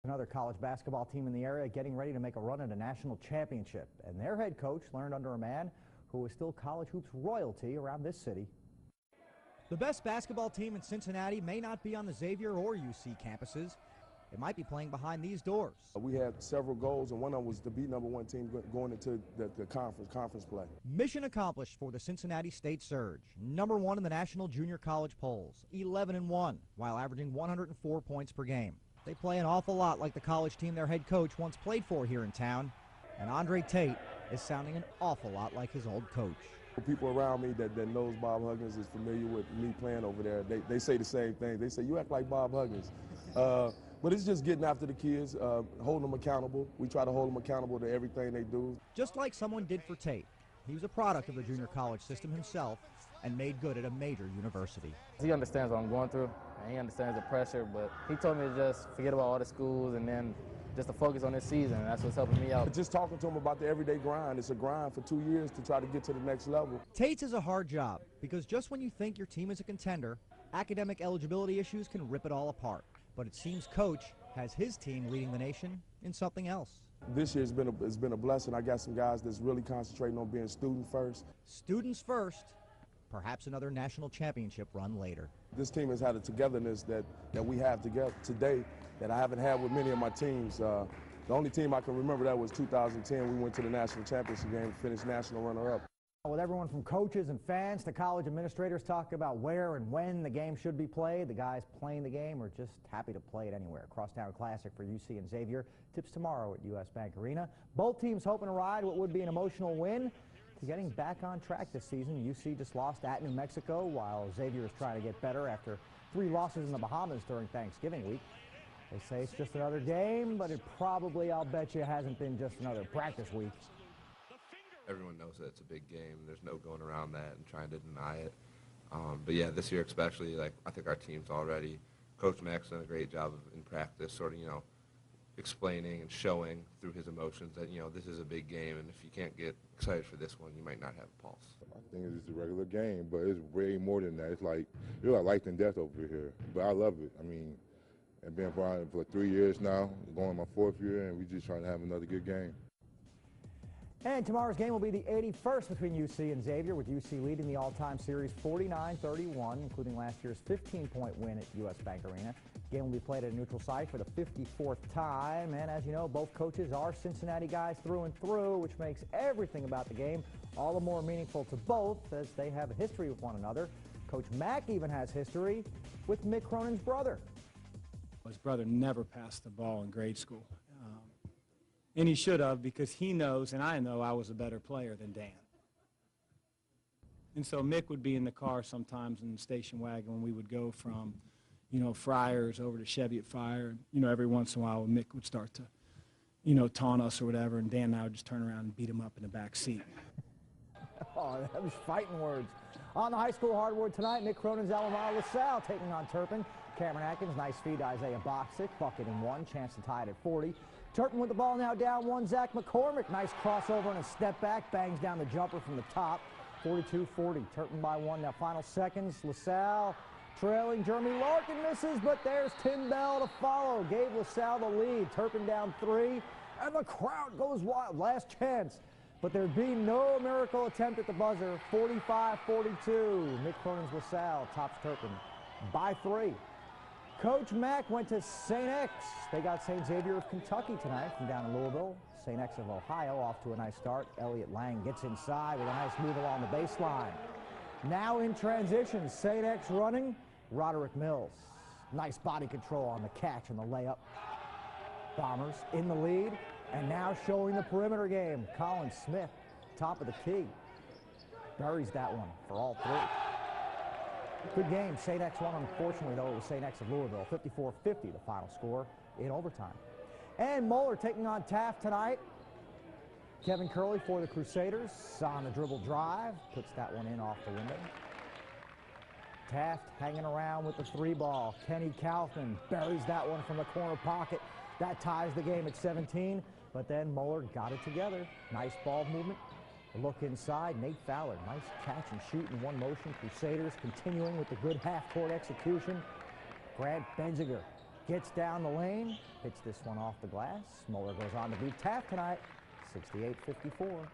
Another college basketball team in the area getting ready to make a run at a national championship. And their head coach learned under a man who is still college hoops royalty around this city. The best basketball team in Cincinnati may not be on the Xavier or UC campuses. It might be playing behind these doors. We had several goals, and one of them was to be #1 team going into the conference play. Mission accomplished for the Cincinnati State Surge. #1 in the national junior college polls, 11-1, while averaging 104 points per game. They play an awful lot like the college team their head coach once played for here in town, and Andre Tate is sounding an awful lot like his old coach. People around me that knows Bob Huggins is familiar with me playing over there. They say the same thing. They say, you act like Bob Huggins. But it's just getting after the kids, holding them accountable. We try to hold them accountable to everything they do. Just like someone did for Tate. He was a product of the junior college system himself and made good at a major university. He understands what I'm going through, and he understands the pressure, but he told me to just forget about all the schools and then just to focus on this season. That's what's helping me out. Just talking to him about the everyday grind. It's a grind for 2 years to try to get to the next level. Tate's is a hard job because just when you think your team is a contender, academic eligibility issues can rip it all apart. But it seems Coach has his team leading the nation in something else. This year it's been a blessing. I got some guys that's really concentrating on being student first. Students first, perhaps another national championship run later. This team has had a togetherness that we have together today that I haven't had with many of my teams. The only team I can remember that was 2010. We went to the national championship game, finished national runner-up. With everyone from coaches and fans to college administrators talking about where and when the game should be played, the guys playing the game are just happy to play it anywhere. Crosstown Classic for UC and Xavier tips tomorrow at US Bank Arena. Both teams hoping to ride what would be an emotional win to getting back on track this season. UC just lost at New Mexico, while Xavier is trying to get better after 3 losses in the Bahamas during Thanksgiving week. They say it's just another game, but it probably, I'll bet you, hasn't been just another practice week. Everyone knows that it's a big game. There's no going around that and trying to deny it. But yeah, this year especially, like, I think our team's already, Coach Mack's done a great job in practice, sort of, explaining and showing through his emotions that, this is a big game, and if you can't get excited for this one, you might not have a pulse. I think it's just a regular game, but it's way more than that. It's like, you're like life and death over here, but I love it. I mean, I've been around for 3 years now, going my 4th year, and we're just trying to have another good game. And tomorrow's game will be the 81st between UC and Xavier, with UC leading the all-time series 49-31, including last year's 15-point win at US Bank Arena. The game will be played at a neutral site for the 54th time, and as you know, both coaches are Cincinnati guys through and through, which makes everything about the game all the more meaningful to both, as they have a history with one another. Coach Mack even has history with Mick Cronin's brother. His brother never passed the ball in grade school. And he should have, because he knows, and I know, I was a better player than Dan. And so Mick would be in the car sometimes in the station wagon when we would go from, Friars over to Chevy at Fire. Every once in a while Mick would start to, taunt us or whatever, and Dan and I would just turn around and beat him up in the back seat. Oh, that was fighting words. On the high school hardwood tonight, Mick Cronin's alma mater LaSalle taking on Turpin. Cameron Atkins, nice feed to Isaiah Boxick, bucket in 1, chance to tie it at 40. Turpin with the ball now down 1, Zach McCormick, nice crossover and a step back, bangs down the jumper from the top, 42-40, Turpin by 1, now final seconds, LaSalle trailing, Jeremy Larkin misses, but there's Tim Bell to follow, gave LaSalle the lead, Turpin down 3, and the crowd goes wild, last chance, but there'd be no miracle attempt at the buzzer, 45-42, Mick Cronin's LaSalle tops Turpin by 3. Coach Mack went to St. X. They got St. Xavier of Kentucky tonight from down in Louisville. St. X of Ohio off to a nice start. Elliott Lang gets inside with a nice move along the baseline. Now in transition, St. X running, Roderick Mills. Nice body control on the catch and the layup. Bombers in the lead, and now showing the perimeter game. Colin Smith, top of the key. Buries that one for all 3. Good game. St. X won, unfortunately, though. It was St. X of Louisville. 54-50, the final score in overtime. And Moeller taking on Taft tonight. Kevin Curley for the Crusaders on the dribble drive. Puts that one in off the window. Taft hanging around with the 3 ball. Kenny Kaufman buries that one from the corner pocket. That ties the game at 17. But then Moeller got it together. Nice ball movement. A look inside, Nate Fowler, nice catch and shoot in 1 motion. Crusaders continuing with the good half-court execution. Grant Benziger gets down the lane, hits this one off the glass. Muller goes on to beat Taft tonight, 68-54.